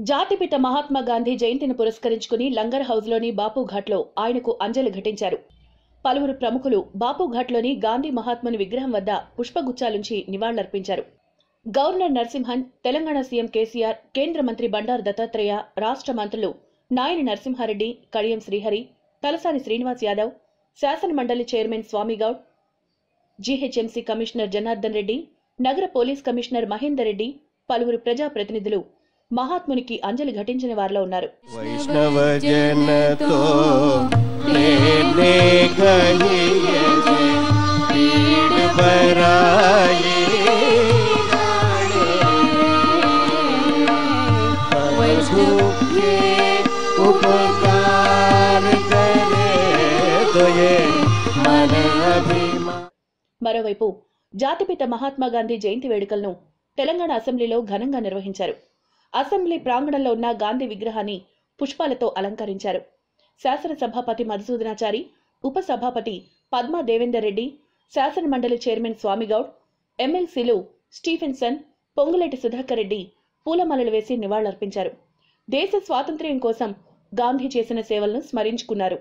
జాతిపిత మహాత్మా గాంధీ జయంతిని పురస్కరించుకుని లంగర్ హౌస్లోని బాపుఘాట్లో ఆయనకు అంజలి ఘటించారు. పలువురు ప్రముఖులు బాపుఘాట్లోని గాంధీ మహాత్ముని విగ్రహం వద్ద పుష్పగుచ్చాలుంచి నివాళులర్పించారు. గవర్నర్ నరసింహన్, తెలంగాణ సీఎం కేసీఆర్, కేంద్ర మంత్రి బండారు దత్తాత్రేయ, రాష్ట్ర మంత్రులు నాయని నరసింహారెడ్డి, కడియం శ్రీహరి, తలసాని శ్రీనివాస్ యాదవ్, శాసన మండలి chairman Swamy Goud, GHMC commissioner Janardhan Reddy, నగర పోలీస్ కమిషనర్ మహేందర్ రెడ్డి, పలువురు ప్రజాప్రతినిధులు మహాత్మునికి అంజలి ఘటించిన వారిలో ఉన్నారు. మరోవైపు జాతిపిత మహాత్మా గాంధీ జయంతి వేడుకలను తెలంగాణ అసెంబ్లీలో ఘనంగా నిర్వహించారు. అసెంబ్లీ ప్రాంగణంలో ఉన్న గాంధీ విగ్రహాన్ని పుష్పాలతో అలంకరించారు. శాసనసభాపతి మధుసూదనాచారి, ఉపసభాపతి పద్మా దేవేందర్ రెడ్డి, శాసన మండలి చైర్మన్ స్వామిగౌడ్, ఎమ్మెల్సీలు స్టీఫెన్సన్, పొంగులేటి సుధాకర్ రెడ్డి పూలమాలలు వేసి నివాళులర్పించారు. దేశ స్వాతంత్ర్యం కోసం గాంధీ చేసిన సేవలను స్మరించుకున్నారు.